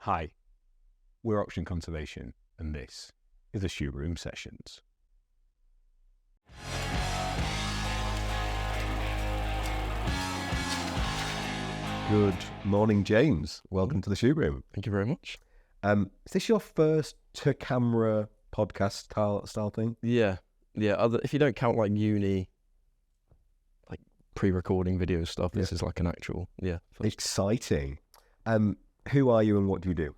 Hi, we're Oxygen Conservation, and this is the Shoe Room Sessions. Good morning, James. Welcome to the Shoe Room. Thank you very much. Is this your first to-camera podcast style thing? Yeah. If you don't count like uni, like pre-recording video stuff, this is like an actual, first. Exciting. Who are you and what do you do?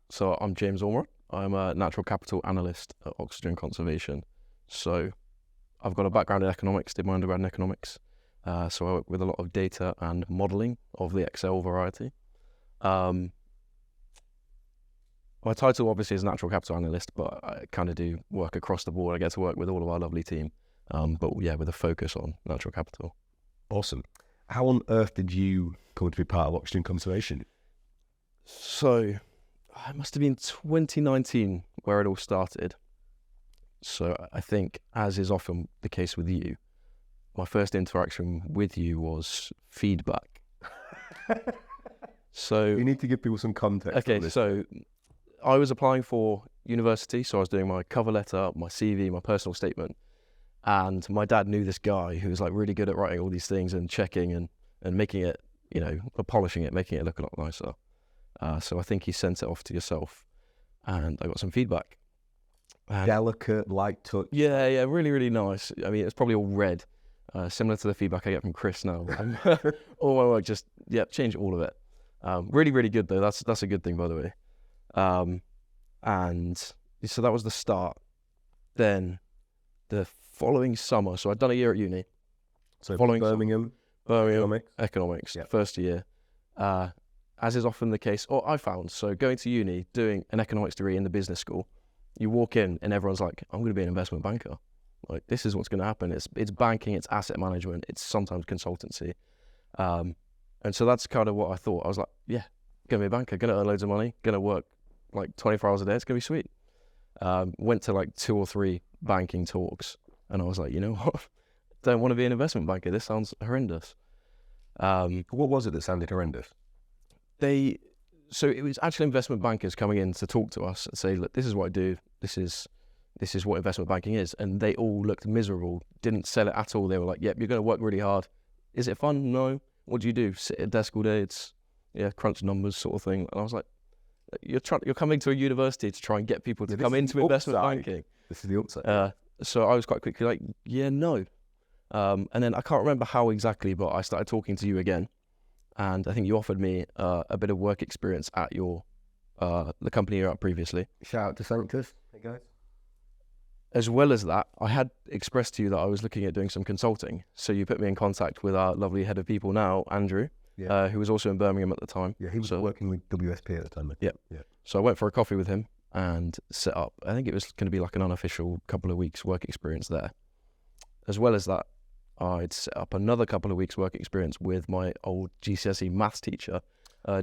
So I'm James Ormrod. I'm a natural capital analyst at Oxygen Conservation. So I've got a background in economics, did my undergrad in economics. So I work with a lot of data and modelling of the Excel variety. My title obviously is natural capital analyst, but I kind of do work across the board. I get to work with all of our lovely team, with a focus on natural capital. Awesome. How on earth did you come to be part of Oxygen Conservation? So it must have been 2019 where it all started. So I think, as is often the case with you, my first interaction with you was feedback. So you need to give people some context. Okay, so I was applying for university, so I was doing my cover letter, my CV, my personal statement, and my dad knew this guy who was like really good at writing all these things and checking and making it, polishing it, making it look a lot nicer. So I think he sent it off to yourself, and I got some feedback. Delicate, light touch. Yeah, really, really nice. I mean, it's probably all red. Similar to the feedback I get from Chris now. All my work, change all of it. Really, really good though. That's a good thing, by the way. And so that was the start. Then the following summer, so I'd done a year at uni. So Birmingham economics, yep. First year. As is often the case, or I found, so going to uni, doing an economics degree in the business school, you walk in and everyone's like, I'm going to be an investment banker. Like, this is what's going to happen. It's banking, it's asset management, it's sometimes consultancy. And so that's kind of what I thought. I was like, yeah, going to be a banker, going to earn loads of money, going to work like 24 hours a day. It's going to be sweet. Went to like 2 or 3 banking talks and I was like, you know what? Don't want to be an investment banker. This sounds horrendous. What was it that sounded horrendous? So it was actually investment bankers coming in to talk to us and say, look, this is what I do. This is what investment banking is. And they all looked miserable, didn't sell it at all. They were like, yep, you're going to work really hard. Is it fun? No. What do you do? Sit at a desk all day? It's, crunch numbers sort of thing. And I was like, you're coming to a university to try and get people to come into investment banking. This is the upside. So I was quite quickly like, yeah, no. And then I can't remember how exactly, but I started talking to you again. And I think you offered me a bit of work experience at your the company you're at previously. Shout out to Sanctus. Hey guys. As well as that, I had expressed to you that I was looking at doing some consulting. So you put me in contact with our lovely head of people now, Andrew, who was also in Birmingham at the time. Yeah, he was working with WSP at the time. Yeah. So I went for a coffee with him and set up. I think it was going to be like an unofficial couple of weeks work experience there. As well as that, I'd set up another couple of weeks work experience with my old GCSE maths teacher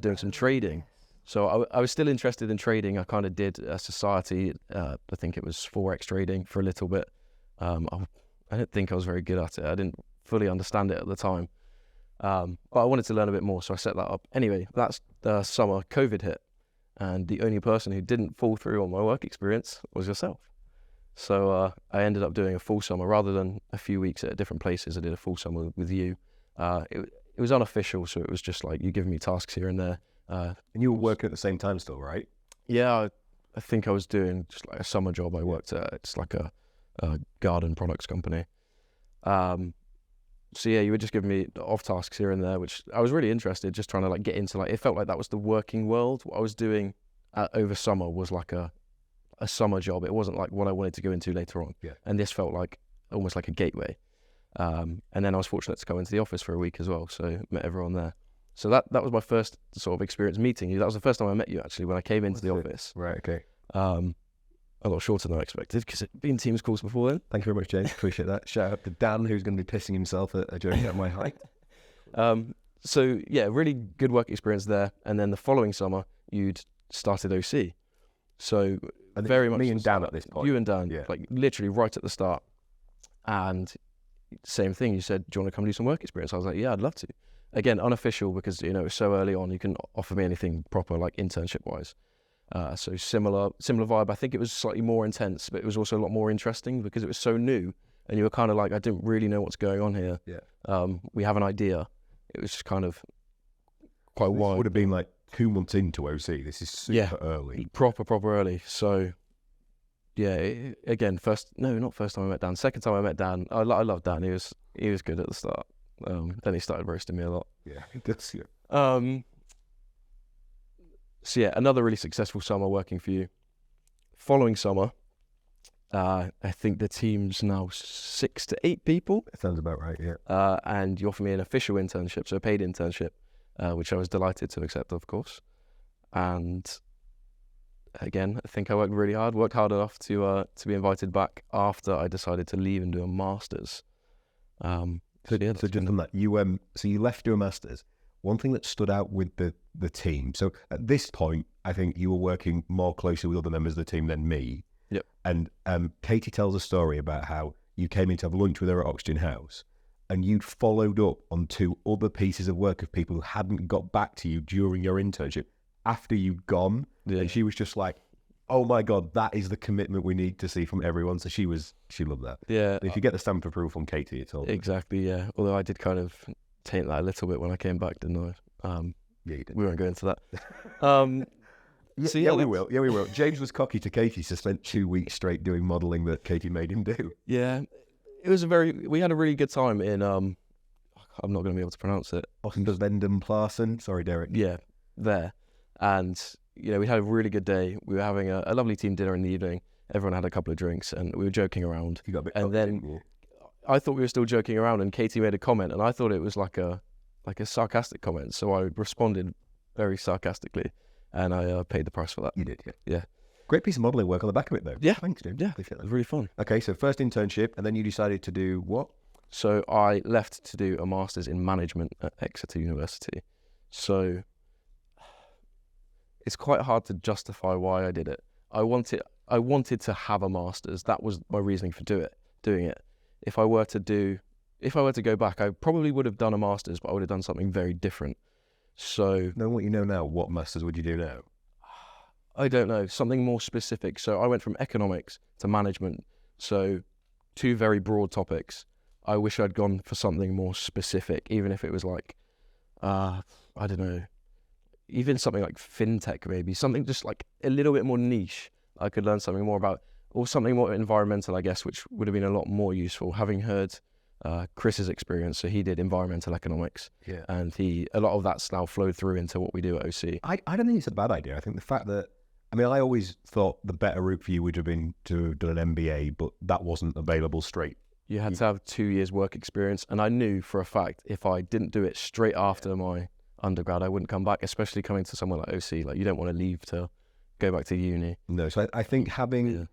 doing some trading. So I was still interested in trading. I kind of did a society, I think it was Forex trading for a little bit. I didn't think I was very good at it. I didn't fully understand it at the time. But I wanted to learn a bit more, so I set that up. Anyway, that's the summer COVID hit. And the only person who didn't fall through on my work experience was yourself. So I ended up doing a full summer rather than a few weeks at different places. I did a full summer with you. It was unofficial, so it was just like you giving me tasks here and there. And you were working at the same time still, right? Yeah, I think I was doing just like a summer job. I worked at, it's like a garden products company. So yeah, you were just giving me off tasks here and there, which I was really interested, just trying to like get into. Like, it felt like that was the working world. What I was doing over summer was like a summer job. It wasn't like what I wanted to go into later on. Yeah. And this felt like almost like a gateway. And then I was fortunate to go into the office for a week as well, so met everyone there. So that was my first sort of experience meeting you. That was the first time I met you, actually, when I came into the office. Right, okay. A lot shorter than I expected, because it'd been Teams calls before then. Thank you very much, James. Appreciate that. Shout out to Dan, who's going to be pissing himself at a joke at my height. So yeah, really good work experience there. And then the following summer, you'd started OC. So And very much me and Dan at this point. You and Dan, Yeah. like literally right at the start. And same thing, you said, do you want to come do some work experience? I was like, yeah, I'd love to. Again, unofficial, because, it's so early on, you can offer me anything proper, like internship-wise. So similar vibe. I think it was slightly more intense, but it was also a lot more interesting because it was so new, and you were kind of like, I didn't really know what's going on here. Yeah. We have an idea. It was just kind of quite This wild. would have been like 2 months into OC. This is super early. Proper early. So yeah, again, not first time I met Dan. Second time I met Dan, I loved Dan. He was good at the start. Then he started roasting me a lot. Yeah, that's yeah. So yeah, another really successful summer working for you. Following summer, I think the team's now 6 to 8 people. That sounds about right. Yeah. And you offered me an official internship, so a paid internship, which I was delighted to accept, of course. And again, I think I worked hard enough to be invited back after I decided to leave and do a master's. So just on that, you left to do a master's. One thing that stood out with the team. So at this point, I think you were working more closely with other members of the team than me. Yep. And Katie tells a story about how you came in to have lunch with her at Oxygen House, and you'd followed up on 2 other pieces of work of people who hadn't got back to you during your internship after you'd gone. Yeah. And she was just like, oh my God, that is the commitment we need to see from everyone. So she loved that. Yeah. If you get the stamp of approval from Katie, it's all Exactly, yeah. Although I did kind of taint that a little bit when I came back, didn't I? Yeah, you did. We won't go into that. We will. Yeah, we will. James was cocky to Katie, so spent 2 weeks straight doing modelling that Katie made him do. Yeah, it was we had a really good time in, I'm not going to be able to pronounce it. Vendem-Plassen. Sorry, Derek. Yeah, there. And, we had a really good day. We were having a lovely team dinner in the evening. Everyone had a couple of drinks and we were joking around. You got a bit and cocky, then didn't you? I thought we were still joking around, and Katie made a comment, and I thought it was like a sarcastic comment. So I responded very sarcastically, and I paid the price for that. You did, yeah. Yeah. Great piece of modelling work on the back of it, though. Yeah. Thanks, James. Yeah, Appreciate it that. was really fun. Okay, so first internship, and then you decided to do what? So I left to do a master's in management at Exeter University. So it's quite hard to justify why I did it. I wanted to have a master's. That was my reasoning for doing it. If I were to go back, I probably would have done a master's, but I would have done something very different. So Knowing what you know now, what masters would you do now? I don't know, something more specific. So I went from economics to management. So 2 very broad topics. I wish I'd gone for something more specific, even if it was like, I don't know, even something like fintech, maybe something just like a little bit more niche. I could learn something more about, or something more environmental, I guess, which would have been a lot more useful. Having heard Chris's experience, so he did environmental economics, Yeah. and a lot of that's now flowed through into what we do at OC. I don't think it's a bad idea. I think the fact that, I always thought the better route for you would have been to have done an MBA, but that wasn't available straight. You had to have 2 years work experience, and I knew for a fact if I didn't do it straight after my undergrad, I wouldn't come back, especially coming to somewhere like OC. Like, you don't want to leave to go back to uni. No, so I think having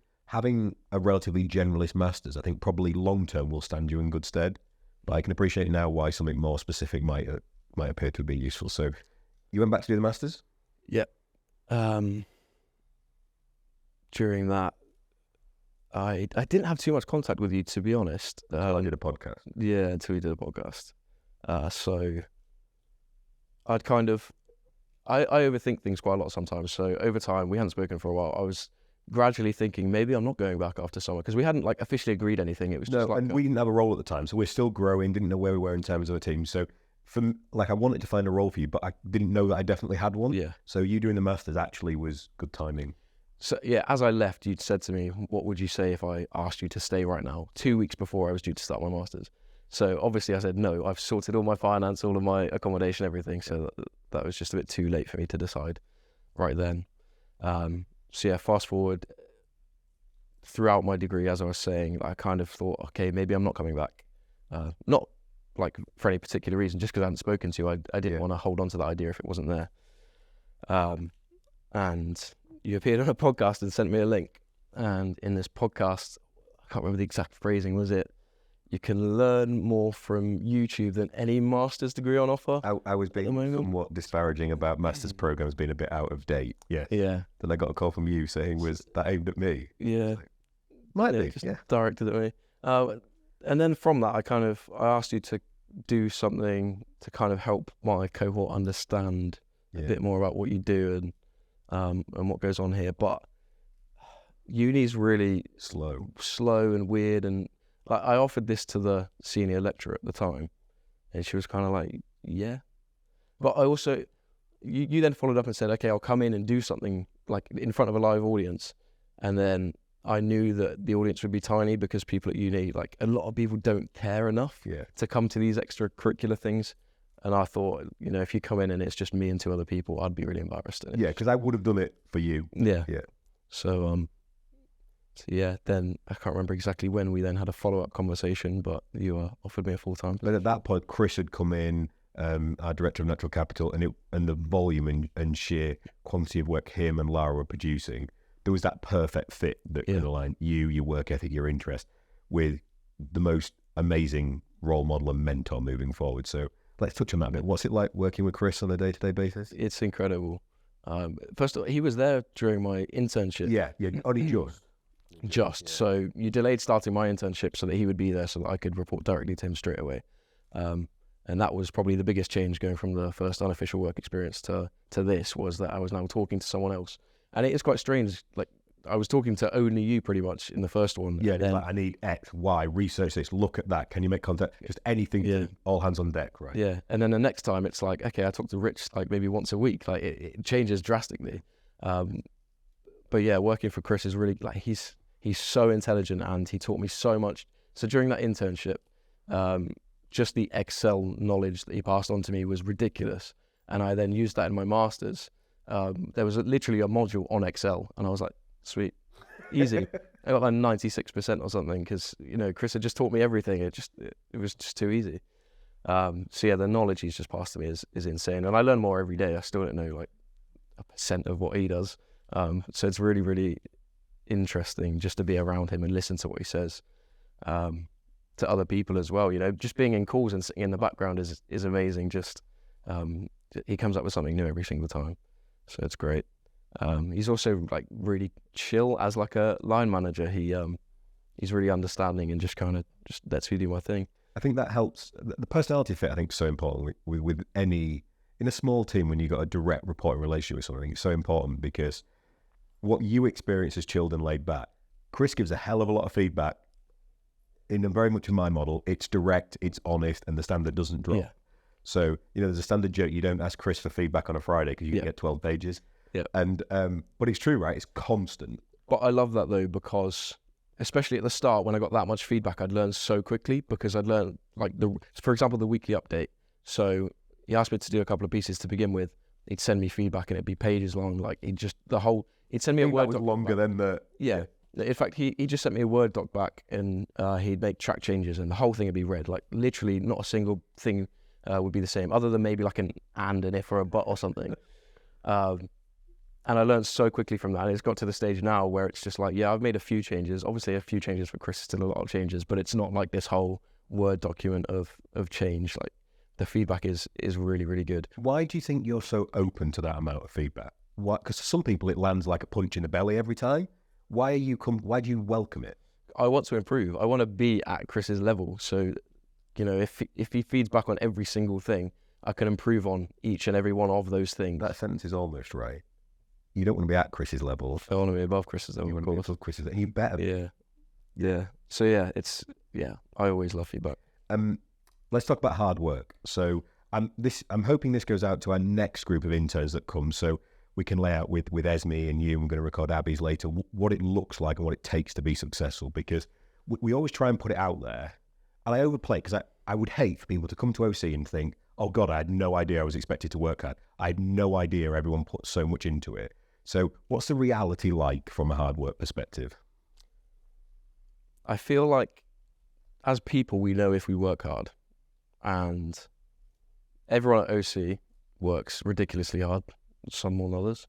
a relatively generalist master's, I think probably long term will stand you in good stead. But I can appreciate now why something more specific might appear to be useful. So you went back to do the master's? Yep. During that, I didn't have too much contact with you, to be honest. I did a podcast. Yeah, until we did a podcast. So I'd kind of, I overthink things quite a lot sometimes. So over time, we hadn't spoken for a while. I was gradually thinking maybe I'm not going back after summer, because we hadn't like officially agreed anything. It was just and we didn't have a role at the time, so we're still growing. Didn't know where we were in terms of a team. So I wanted to find a role for you, but I didn't know that I definitely had one. Yeah. So you doing the masters actually was good timing. So yeah, as I left, you'd said to me, "What would you say if I asked you to stay right now?" 2 weeks before I was due to start my masters. So obviously I said no. I've sorted all my finance, all of my accommodation, everything. So that was just a bit too late for me to decide right then. So yeah, fast forward throughout my degree, as I was saying, I kind of thought, okay, maybe I'm not coming back. Not like for any particular reason, just because I hadn't spoken to you. I didn't want to hold on to that idea if it wasn't there. And you appeared on a podcast and sent me a link. And in this podcast, I can't remember the exact phrasing, was it, you can learn more from YouTube than any master's degree on offer? I was being somewhat disparaging about master's programs being a bit out of date. Yes. Yeah. Then I got a call from you saying, was that aimed at me? Yeah. Might be, just yeah. Directed at me. And then from that, I asked you to do something to kind of help my cohort understand a bit more about what you do. and what goes on here. But uni's really slow and weird. And like, I offered this to the senior lecturer at the time, and she was kind of like, yeah. But I also, you then followed up and said, okay, I'll come in and do something like in front of a live audience. And then I knew that the audience would be tiny because people at uni, like a lot of people don't care enough to come to these extracurricular things. And I thought, if you come in and it's just me and two other people, I'd be really embarrassed. Yeah, because I would have done it for you. Yeah. Yeah. So then I can't remember exactly when we then had a follow-up conversation, but you offered me a full-time. But at that point, Chris had come in, our director of natural capital, and the volume and sheer quantity of work him and Lara were producing, there was that perfect fit that could align you, your work ethic, your interest with the most amazing role model and mentor moving forward. So let's touch on that a bit. What's it like working with Chris on a day-to-day basis? It's incredible. First of all, he was there during my internship. Yeah, only just. So you delayed starting my internship so that he would be there so that I could report directly to him straight away. And that was probably the biggest change going from the first unofficial work experience to this, was that I was now talking to someone else. And it is quite strange. Like, I was talking to only you pretty much in the first one. Yeah, then, like, I need X, Y, research this, look at that. Can you make contact? Just anything, all hands on deck, right? Yeah, and then the next time it's like, okay, I talk to Rich like maybe once a week. Like, it changes drastically. But yeah, working for Chris is really, like, he's so intelligent and he taught me so much. So during that internship, just the Excel knowledge that he passed on to me was ridiculous. And I then used that in my master's. There was literally a module on Excel, and I was like, sweet, easy. I got like 96% or something because, Chris had just taught me everything. It was just too easy. So yeah, the knowledge he's just passed to me is insane. And I learn more every day. I still don't know like 1% of what he does. So it's really, really interesting just to be around him and listen to what he says. To other people as well, just being in calls and sitting in the background is amazing. Just he comes up with something new every single time, so it's great. He's also like really chill as like a line manager. He's really understanding and just kind of just lets me do my thing. I think that helps. The personality fit, I think, is so important with any, in a small team when you've got a direct reporting relationship with something. It's so important because what you experience is chilled and laid back. Chris gives a hell of a lot of feedback. In very much of my model, it's direct, it's honest, and the standard doesn't drop. Yeah. So, there's a standard joke, you don't ask Chris for feedback on a Friday because you can get 12 pages. Yeah. And, but it's true, right? It's constant. But I love that though, because especially at the start, when I got that much feedback, I'd learn so quickly because I'd learn like for example, the weekly update. So he asked me to do a couple of pieces to begin with. He'd send me feedback and it'd be pages long. Like he'd send me a Word doc. Longer than the... Yeah. In fact, he just sent me a Word doc back and he'd make track changes and the whole thing would be read. Like literally not a single thing would be the same other than maybe like an and, if, or a but or something. And I learned so quickly from that. It's got to the stage now where it's just like, yeah, I've made a few changes. Obviously, a few changes for Chris is still a lot of changes, but it's not like this whole Word document of change. Like the feedback is really, really good. Why do you think you're so open to that amount of feedback? Why? Because for some people, it lands like a punch in the belly every time. Why do you welcome it? I want to improve. I want to be at Chris's level. So, if he feeds back on every single thing, I can improve on each and every one of those things. That sentence is almost right. You don't want to be at Chris's level. I want to be above Chris's level. You want to be above Chris's level. You better be. Yeah. So yeah, I always love feedback. Let's talk about hard work. So I'm hoping this goes out to our next group of interns that come. So we can lay out with Esme and you, and we're going to record Abby's later, what it looks like and what it takes to be successful, because we always try and put it out there. And I overplay because I would hate for people to come to OC and think, oh God, I had no idea I was expected to work hard. I had no idea everyone put so much into it. So what's the reality like from a hard work perspective? I feel like as people, we know if we work hard, and everyone at OC works ridiculously hard, some more than others.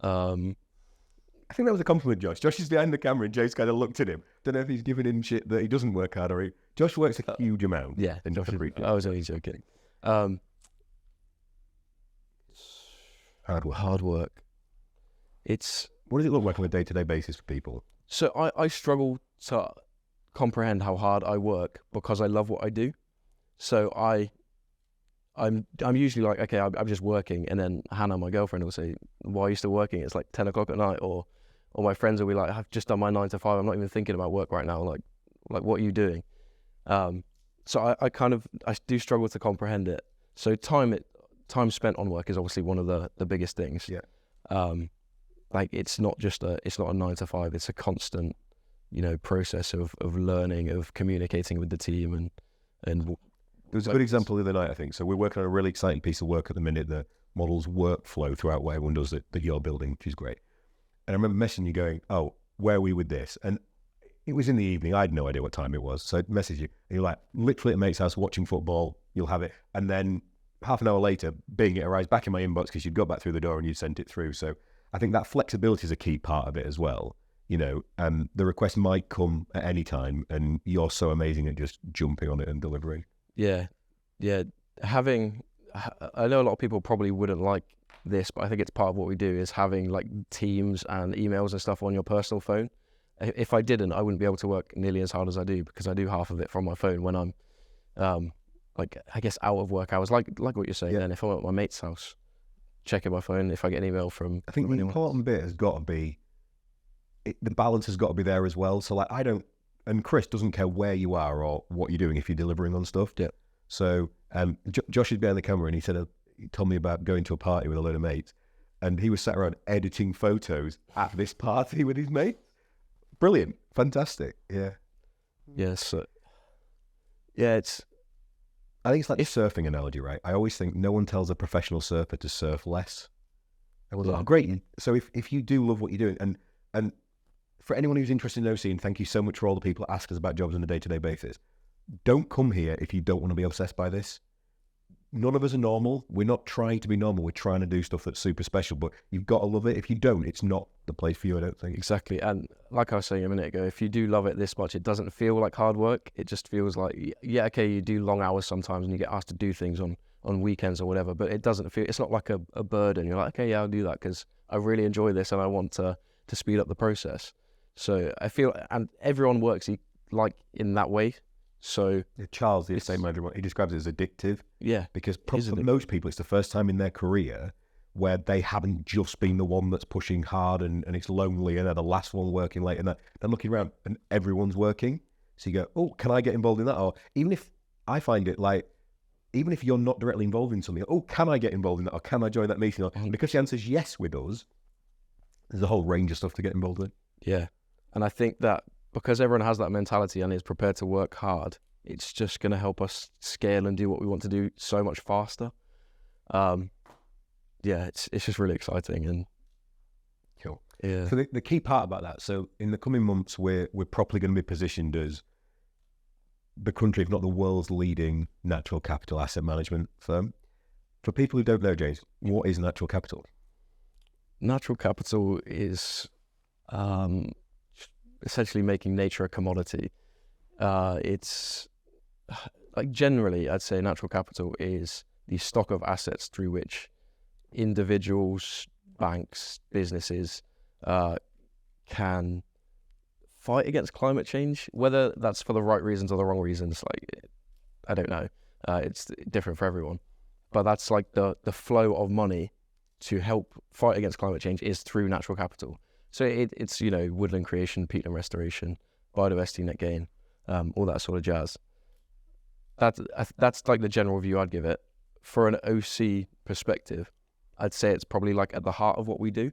I think that was a compliment, Josh. Josh is behind the camera and Jay's kind of looked at him. Don't know if he's giving him shit that he doesn't work hard or Josh works a huge amount. Yeah, and Josh I was only joking. Hard work. What does it look like on a day-to-day basis for people? So I struggle to comprehend how hard I work because I love what I do. So I I'm usually like, okay, I'm just working, and then Hannah, my girlfriend, will say, "Why are you still working? It's like 10 o'clock at night," or my friends will be like, "I've just done my 9 to 5. I'm not even thinking about work right now. Like what are you doing?" So I do struggle to comprehend it. So time spent on work is obviously one of the biggest things. Yeah. Like it's not a 9 to 5. It's a constant, process of learning, of communicating with the team, and there was a good example the other night, I think. So we're working on a really exciting piece of work at the minute, the models workflow throughout what everyone does that you're building, which is great. And I remember messaging you going, "Oh, where are we with this?" And it was in the evening. I had no idea what time it was. So I messaged you, and you're like, literally at mate's house watching football, you'll have it. And then half an hour later, it arrives back in my inbox because you'd got back through the door and you'd sent it through. So I think that flexibility is a key part of it as well. The request might come at any time, and you're so amazing at just jumping on it and delivering. Yeah. I know a lot of people probably wouldn't like this, but I think it's part of what we do is having like Teams and emails and stuff on your personal phone. If I didn't, I wouldn't be able to work nearly as hard as I do, because I do half of it from my phone when I'm, I guess out of work hours, like what you're saying. Yeah. Then if I'm at my mate's house, checking my phone, if I get an email from, I think the important bit has got to be, the balance has got to be there as well. So like and Chris doesn't care where you are or what you're doing if you're delivering on stuff. Yeah. So Josh is behind the camera, and he told me about going to a party with a load of mates, and he was sat around editing photos at this party with his mates. Brilliant, fantastic, yeah. Yes, I think it's like the surfing analogy, right? I always think no one tells a professional surfer to surf less. I was like, great. So if you do love what you're doing, and for anyone who's interested in OC, and thank you so much for all the people that ask us about jobs on a day-to-day basis, don't come here if you don't want to be obsessed by this. None of us are normal. We're not trying to be normal. We're trying to do stuff that's super special, but you've got to love it. If you don't, it's not the place for you, I don't think. Exactly. And like I was saying a minute ago, if you do love it this much, it doesn't feel like hard work. It just feels like, yeah, okay, you do long hours sometimes and you get asked to do things on weekends or whatever, but it's not like a burden. You're like, okay, yeah, I'll do that because I really enjoy this and I want to speed up the process. So I feel, and everyone works like in that way. So Charles, the estate manager, he describes it as addictive. Yeah, because for most people, it's the first time in their career where they haven't just been the one that's pushing hard and it's lonely, and they're the last one working late, and they're looking around and everyone's working. So you go, oh, can I get involved in that? Or even if I find it like, even if you're not directly involved in something, oh, can I get involved in that? Or can I join that meeting? Or because the answer is yes with us, there's a whole range of stuff to get involved in. Yeah, and I think that because everyone has that mentality and is prepared to work hard, it's just going to help us scale and do what we want to do so much faster. It's just really exciting and cool. Yeah. So the key part about that, so in the coming months, we're probably going to be positioned as the country, if not the world's leading natural capital asset management firm. For people who don't know, James, what is natural capital? Natural capital is essentially making nature a commodity. It's like generally, I'd say natural capital is the stock of assets through which individuals, banks, businesses can fight against climate change. Whether that's for the right reasons or the wrong reasons, like I don't know. It's different for everyone. But that's like the flow of money to help fight against climate change is through natural capital. So it's woodland creation, peatland restoration, biodiversity net gain, all that sort of jazz. That's like the general view I'd give it. For an OC perspective, I'd say it's probably like at the heart of what we do.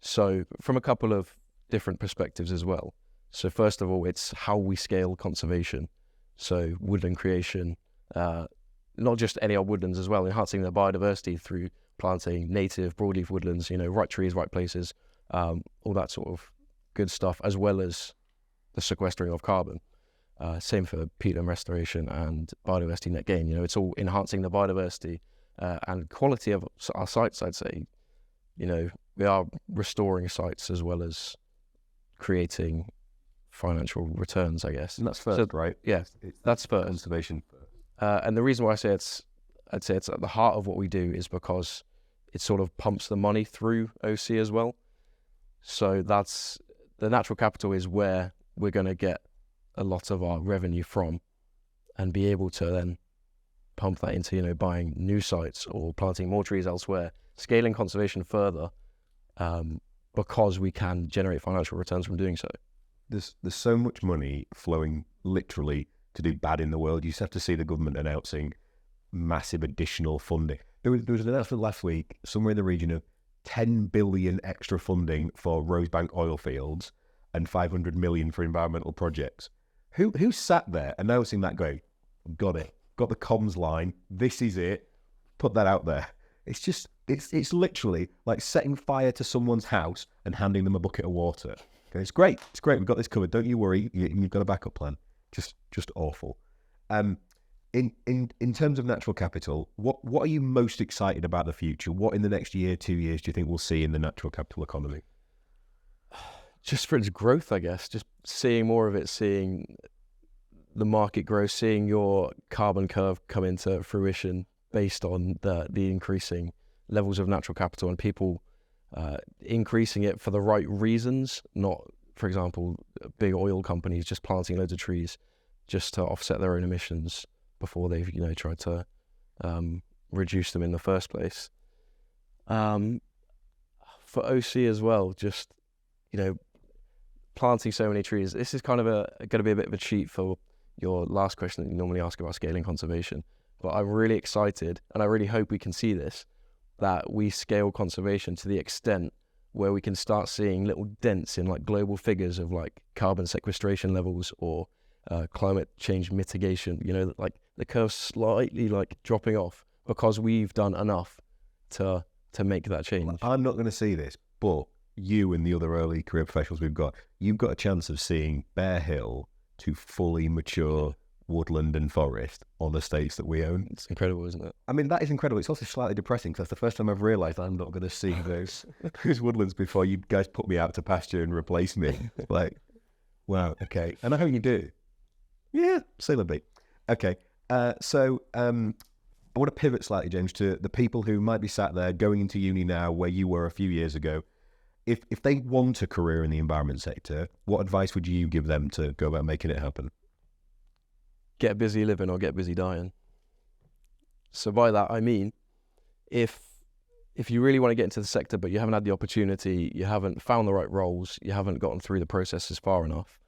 So from a couple of different perspectives as well. So first of all, it's how we scale conservation. So woodland creation, not just any old woodlands as well, enhancing their biodiversity through planting native broadleaf woodlands, right trees, right places, all that sort of good stuff, as well as the sequestering of carbon. Same for peatland restoration and biodiversity net gain. It's all enhancing the biodiversity and quality of our sites, I'd say. We are restoring sites as well as creating financial returns, I guess. And that's first, right? Yeah, that's first. Conservation first. And the reason why I'd say it's at the heart of what we do is because it sort of pumps the money through OC as well. So that's the natural capital is where we're going to get a lot of our revenue from and be able to then pump that into, buying new sites or planting more trees elsewhere, scaling conservation further, because we can generate financial returns from doing so. There's so much money flowing literally to do bad in the world. You just have to see the government announcing massive additional funding. There was an announcement last week, somewhere in the region of 10 billion extra funding for Rosebank oil fields and 500 million for environmental projects. Who sat there announcing that going, got it, got the comms line, this is it, put that out there. It's just, it's literally like setting fire to someone's house and handing them a bucket of water. Okay, it's great, we've got this covered, don't you worry, you've got a backup plan. Just awful. In terms of natural capital, what are you most excited about the future? What in the next year, 2 years do you think we'll see in the natural capital economy? Just for its growth, I guess. Just seeing more of it, seeing the market grow, seeing your carbon curve come into fruition based on the increasing levels of natural capital and people increasing it for the right reasons, not, for example, big oil companies just planting loads of trees just to offset their own emissions before they've, tried to reduce them in the first place. For OC as well, just, planting so many trees. This is kind of going to be a bit of a cheat for your last question that you normally ask about scaling conservation. But I'm really excited, and I really hope we can see this, that we scale conservation to the extent where we can start seeing little dents in like global figures of like carbon sequestration levels or climate change mitigation, like the curve slightly like dropping off because we've done enough to make that change. I'm not going to see this, but you and the other early career professionals you've got a chance of seeing Bear Hill to fully mature woodland and forest on estates that we own. It's incredible, isn't it? I mean, that is incredible. It's also slightly depressing because that's the first time I've realised I'm not going to see those woodlands before you guys put me out to pasture and replace me. Like, wow, okay. And I hope you do. Yeah, sail a bit. Okay, so I want to pivot slightly, James, to the people who might be sat there going into uni now where you were a few years ago. If they want a career in the environment sector, what advice would you give them to go about making it happen? Get busy living or get busy dying. So by that, I mean, if you really want to get into the sector, but you haven't had the opportunity, you haven't found the right roles, you haven't gotten through the processes far enough,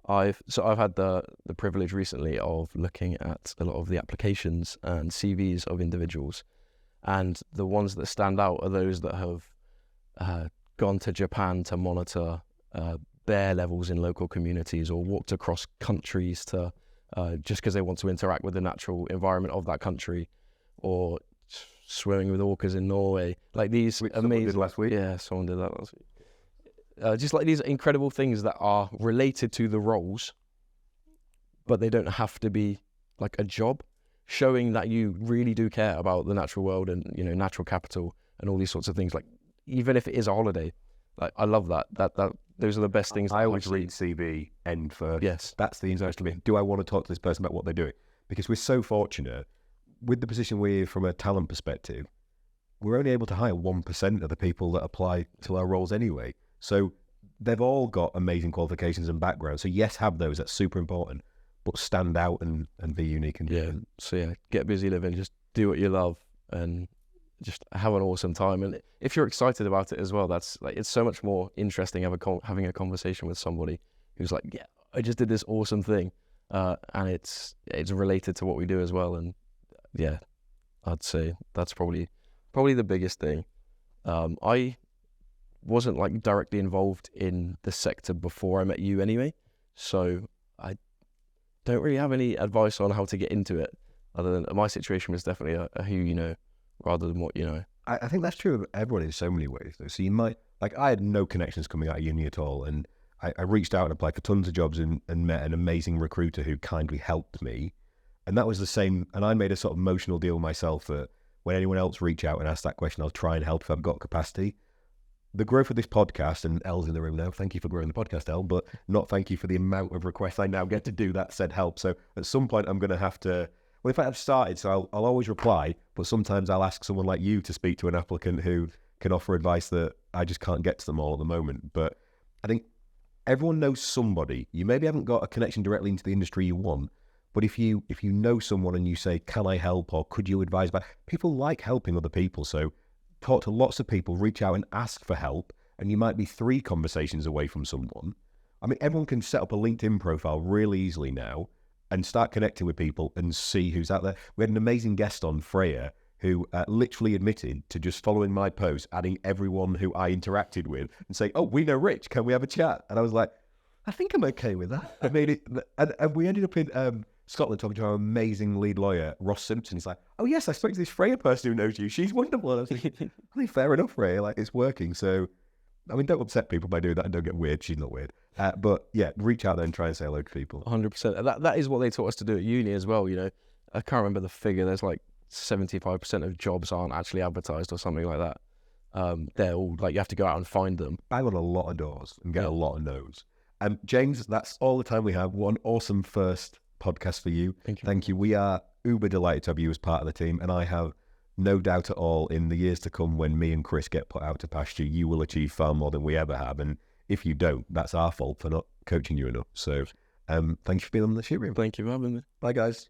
I've had the privilege recently of looking at a lot of the applications and CVs of individuals, and the ones that stand out are those that have gone to Japan to monitor bear levels in local communities, or walked across countries to just because they want to interact with the natural environment of that country, or swimming with orcas in Norway. Like these amazing. Someone did last week. Yeah, someone did that last week. Just like these incredible things that are related to the roles, but they don't have to be like a job, showing that you really do care about the natural world and natural capital and all these sorts of things. Like even if it is a holiday, like I love that. That those are the best things. I always read CV end first. Yes, that's the interest to me. Do I want to talk to this person about what they're doing? Because we're so fortunate with the position we're from a talent perspective. We're only able to hire 1% of the people that apply to our roles anyway. So they've all got amazing qualifications and backgrounds. So yes, have those. That's super important. But stand out and be unique and different. So yeah, get busy living. Just do what you love and just have an awesome time. And if you're excited about it as well, that's like, it's so much more interesting having a conversation with somebody who's like, yeah, I just did this awesome thing, and it's related to what we do as well. And yeah, I'd say that's probably the biggest thing. I wasn't like directly involved in the sector before I met you anyway, so I don't really have any advice on how to get into it, other than my situation was definitely a who you know rather than what you know. I think that's true of everyone in so many ways, though. So you might, like, I had no connections coming out of uni at all, and I reached out and applied for tons of jobs and met an amazing recruiter who kindly helped me. And that was the same, and I made a sort of emotional deal myself that when anyone else reach out and ask that question, I'll try and help if I've got capacity. The growth of this podcast, and Elle's in the room now, thank you for growing the podcast, Elle, but not thank you for the amount of requests I now get to do that said help. So at some point I'm going to have to, well, in fact I've started, so I'll always reply, but sometimes I'll ask someone like you to speak to an applicant who can offer advice that I just can't get to them all at the moment. But I think everyone knows somebody. You maybe haven't got a connection directly into the industry you want, But if you know someone and you say, can I help, or could you advise about, people like helping other people. So talk to lots of people, reach out and ask for help. And you might be 3 conversations away from someone. I mean, everyone can set up a LinkedIn profile really easily now and start connecting with people and see who's out there. We had an amazing guest on, Freya, who literally admitted to just following my post, adding everyone who I interacted with and saying, oh, we know Rich, can we have a chat? And I was like, I think I'm okay with that. I mean, and we ended up in Scotland talking to our amazing lead lawyer, Ross Simpson. He's like, oh yes, I spoke to this Freya person who knows you. She's wonderful. And I was like, I think fair enough, Freya, like it's working. So, I mean, don't upset people by doing that and don't get weird. She's not weird. But yeah, reach out there and try and say hello to people. 100%. That is what they taught us to do at uni as well. You know, I can't remember the figure. There's like 75% of jobs aren't actually advertised or something like that. They're all like, you have to go out and find them. Bang on a lot of doors and get a lot of no's. James, that's all the time we have. What an awesome first podcast for you. Thank you. We are uber delighted to have you as part of the team, and I have no doubt at all in the years to come when me and Chris get put out to pasture, you will achieve far more than we ever have. And if you don't, that's our fault for not coaching you enough. So thank you for being on the shoot room. Thank you for having me. Bye, guys.